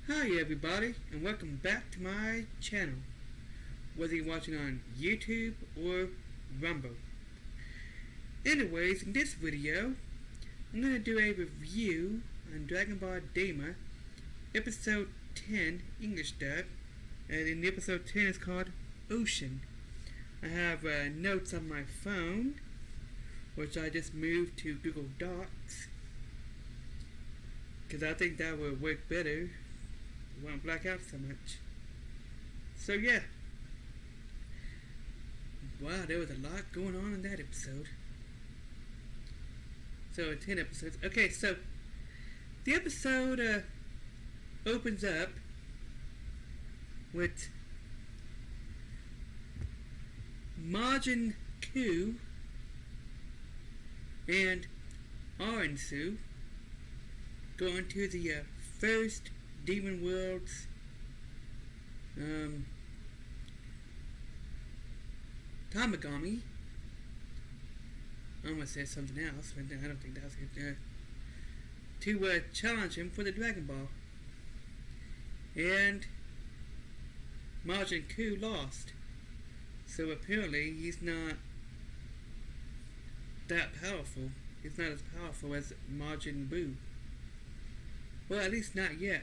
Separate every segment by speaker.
Speaker 1: Hi everybody, and welcome back to my channel, whether you're watching on YouTube or Rumble. Anyways, in this video, I'm going to do a review on Dragon Ball Daima, episode 10, English dub, and in episode 10 is called Ocean. I have notes on my phone, which I just moved to Google Docs, because I think that would work better. I won't black out so much. So yeah. Wow, there was a lot going on in that episode. So 10 episodes. Okay, so the episode opens up with Majin Ku and Arinsu going to the first Demon World's Tamagami. I almost said something else, but I don't think that's it. To challenge him for the Dragon Ball. And Majin Ku lost. So apparently he's not that powerful. He's not as powerful as Majin Buu. Well, at least not yet.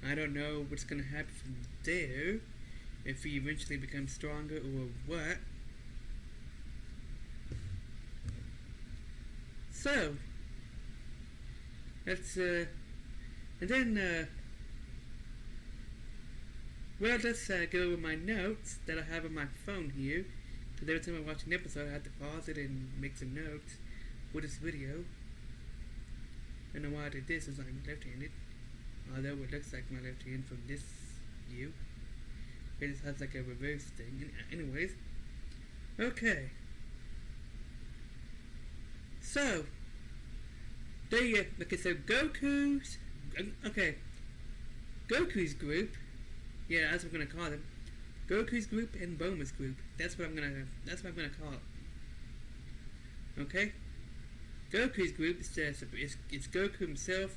Speaker 1: I don't know what's going to happen from there, if he eventually becomes stronger or what. So, let's, and then, well, let's go over my notes that I have on my phone here, because every time I watch an episode I have to pause it and make some notes for this video. I don't know why I did this, as I'm left-handed. Although it looks like my left hand from this view. It just has like a reverse thing. Anyways. Okay. So. Okay, so Goku's group. Yeah, that's what I'm gonna call them. Goku's group and Bulma's group. That's what I'm gonna call it. Okay? Goku's group is it's Goku himself.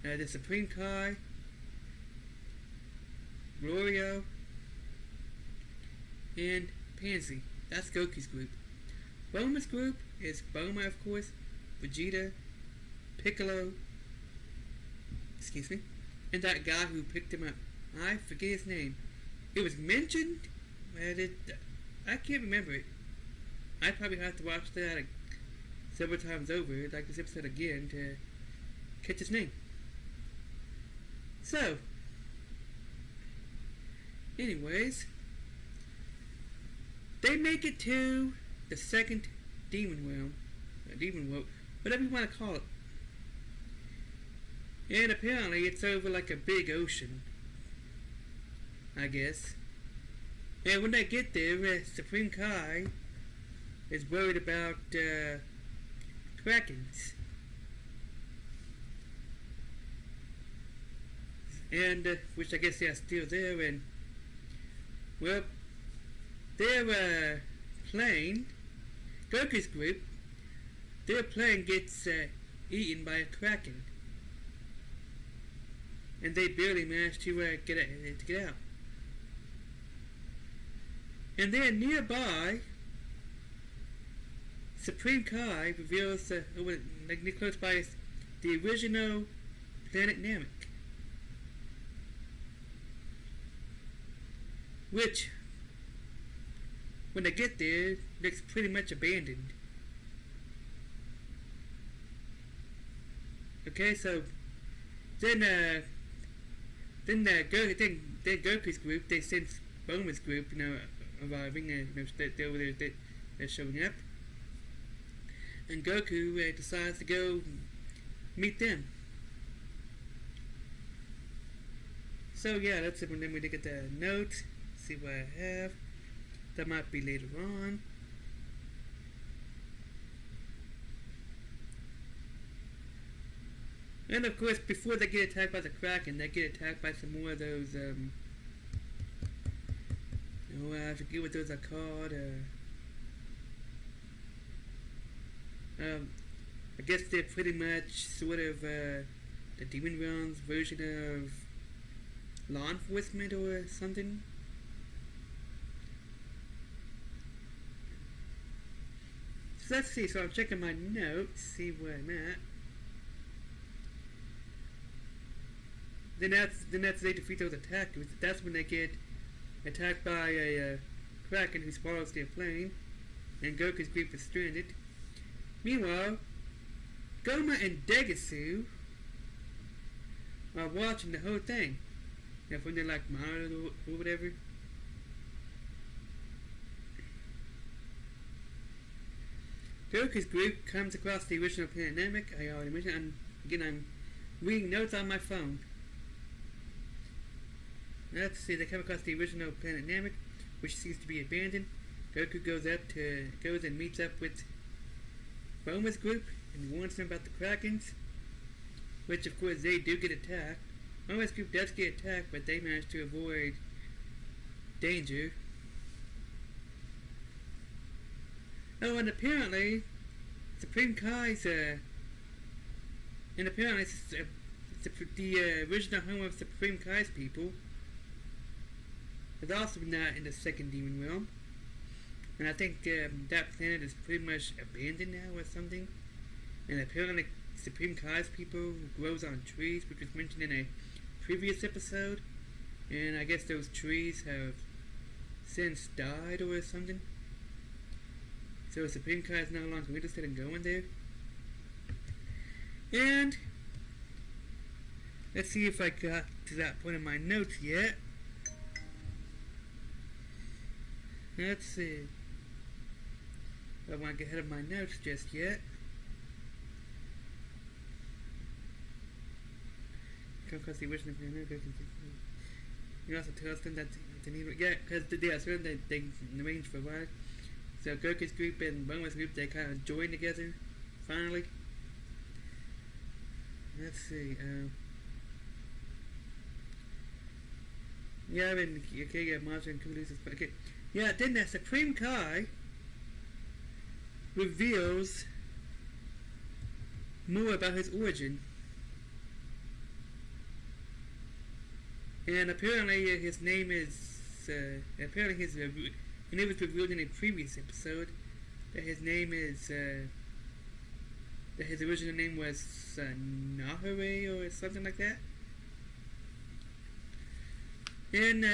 Speaker 1: The Supreme Kai, Glorio, and Pansy. That's Goku's group. Bulma's group is Bulma, of course, Vegeta, Piccolo, and that guy who picked him up. I forget his name. It was mentioned, but I can't remember it. I probably have to watch that several times over, like this episode again, to catch his name. So, anyways, they make it to the second demon world, whatever you want to call it. And apparently it's over like a big ocean, I guess. And when they get there, Supreme Kai is worried about krakens. And, which I guess they are still there, and, well, their plane, Goku's group, their plane gets eaten by a kraken. And they barely manage to get out. And then nearby, Supreme Kai reveals, like close by, is the original planet Namek. Which, when they get there, looks pretty much abandoned. Okay, so then Goku's group, they sense Bulma's group, arriving, they're showing up, and Goku decides to go meet them. So yeah, that's it. And then we look at the notes. See what I have. That might be later on. And of course, before they get attacked by the kraken, they get attacked by some more of those I forget what those are called. I guess they're pretty much sort of the the Demon Realm's version of law enforcement or something. So let's see. So I'm checking my notes, see where I'm at. Then that's they defeat those attackers. That's when they get attacked by a kraken who swallows their plane, and Goku's group is stranded. Meanwhile, Gomah and Degasu are watching the whole thing. They're from their like monitor or whatever. Goku's group comes across the original planet Namek. I already mentioned. I'm reading notes on my phone. Let's see. They come across the original planet Namek, which seems to be abandoned. Goku goes and meets up with Bulma's group and warns them about the krakens, which of course they do get attacked. Bulma's group does get attacked, but they manage to avoid danger. Oh, and apparently, Supreme Kai's, the original home of Supreme Kai's people is also not in the second Demon Realm. And I think that planet is pretty much abandoned now or something. And apparently Supreme Kai's people grows on trees, which was mentioned in a previous episode. And I guess those trees have since died or something. So Supreme Kai is no longer interested in going there. And let's see if I got to that point in my notes yet. Let's see. I don't want to get ahead of my notes just yet. Because the original you also tell them that they need because they arranged for a while. So Goku's group and Bulma's group, they kind of join together, finally. Let's see, yeah, I mean, okay, yeah, Majin Ku loses, okay. Yeah, then the Supreme Kai reveals more about his origin. And apparently his name is, apparently his, and it was revealed in a previous episode that his name is, that his original name was Nahere or something like that. And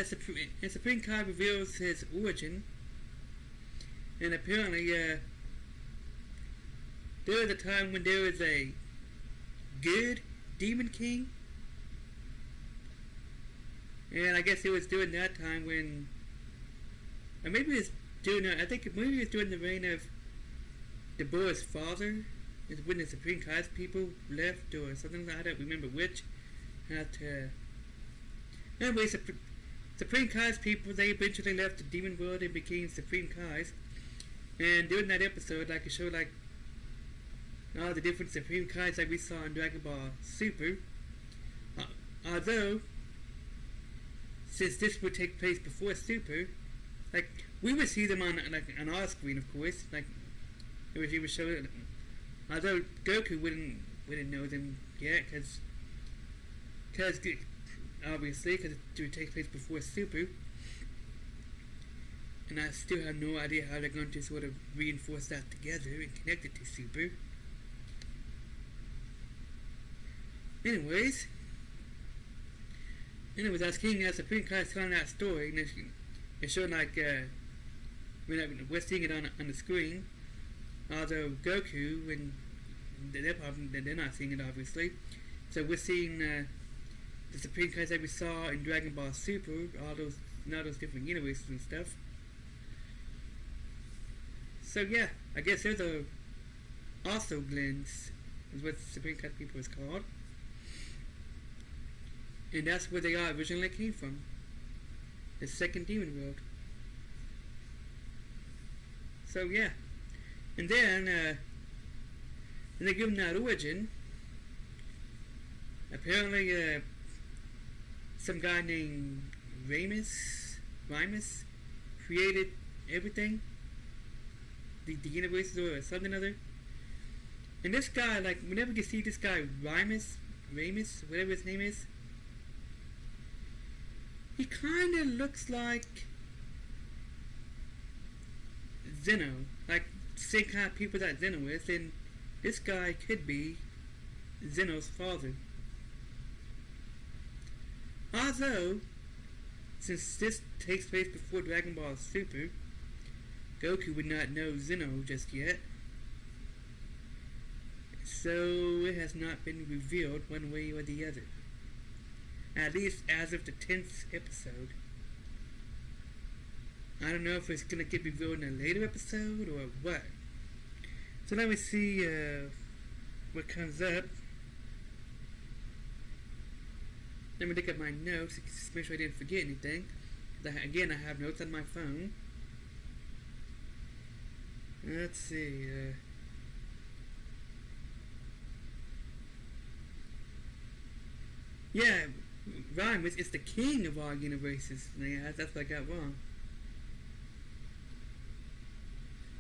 Speaker 1: Supreme Kai reveals his origin, and apparently there was a time when there was a good demon king, and I guess it was during that time when, or maybe it was during, I think maybe it was during the reign of the boy's father, is when the Supreme Kai's people left or something. I don't remember which. Anyway, Supreme Kai's people, they eventually left the demon world and became Supreme Kai's. And during that episode, like it showed like all the different Supreme Kai's like we saw in Dragon Ball Super. Although, since this would take place before Super, like we would see them on our screen, of course. Like it would even show. Although Goku wouldn't know them yet, because obviously, because it would take place before Super, and I still have no idea how they're going to sort of reinforce that together and connect it to Super. Anyways, I was King as Supreme Kai telling that story, and it showed like we're seeing it on the screen. Although Goku, and they're not seeing it obviously, so we're seeing the Supreme Kais that we saw in Dragon Ball Super, all those different universes and stuff. So yeah, I guess those are also Glens, is what Supreme Kai people is called, and that's where they all originally came from, the second demon world. So yeah. And then, when they give them that origin, apparently, some guy named Rhymus created everything, the universes or something other. And this guy, like, whenever you see this guy Rhymus, Rhymus, whatever his name is. He kinda looks like Zeno, like the same kind of people that Zeno is, and this guy could be Zeno's father. Although, since this takes place before Dragon Ball Super, Goku would not know Zeno just yet, so it has not been revealed one way or the other. At least as of the 10th episode. I don't know if it's gonna get revealed in a later episode or what. So let me see what comes up. Let me look at my notes to make sure I didn't forget anything. Again, I have notes on my phone. Let's see. Yeah, Rhymus is the king of all universes. Yeah, that's what I got wrong.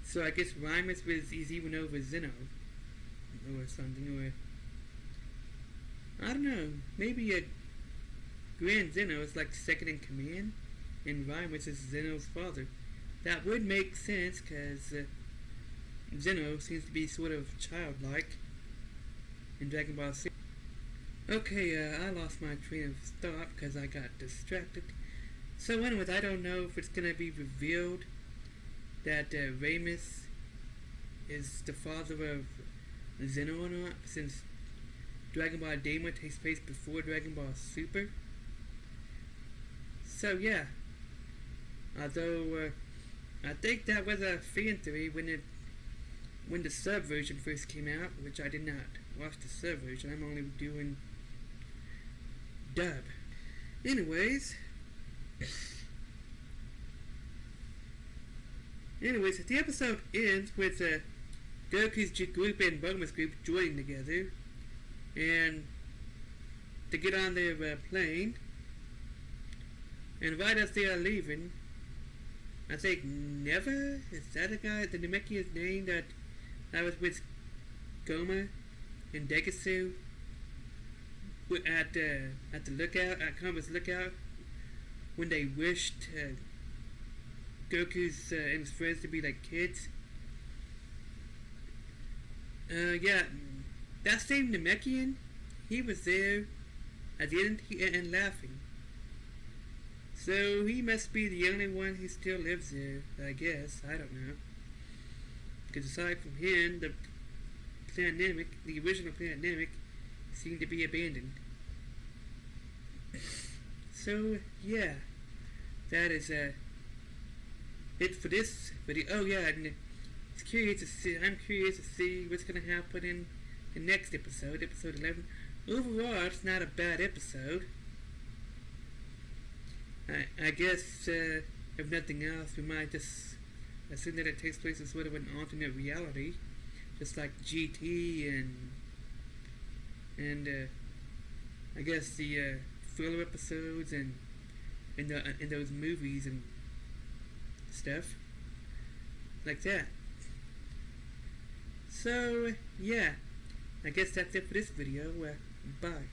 Speaker 1: So I guess Rhymus is even over Zeno. Or something, or I don't know. Maybe a Grand Zeno is like second in command, and Rhymus is Zeno's father. That would make sense, because Zeno seems to be sort of childlike in Dragon Ball Z. Okay, I lost my train of thought because I got distracted. So anyways, I don't know if it's going to be revealed that Rhymus is the father of Zeno or not, since Dragon Ball Daima takes place before Dragon Ball Super. So yeah, although I think that was a fan theory when the sub version first came out, which I did not watch the sub version. I'm only doing dub. Anyways, the episode ends with Goku's group and Bulma's group joining together, and to get on their plane. And right as they are leaving, I think Neva, is that the guy, the Namekian's name that was with Gomah and Degasu at the lookout, at Kama's lookout, when they wished Goku's and his friends to be like kids. Yeah, that same Namekian, he was there at the end and laughing. So he must be the only one who still lives there, I guess. I don't know. Because aside from him, the Namek, the original planet Namek, seemed to be abandoned. So yeah, that is it for this video. Oh yeah, and I'm curious to see what's going to happen in the next episode, episode 11. Overall, it's not a bad episode. I guess, if nothing else, we might just assume that it takes place in sort of an alternate reality, just like GT and I guess the filler episodes and in those movies and stuff like that. So yeah, I guess that's it for this video. Bye.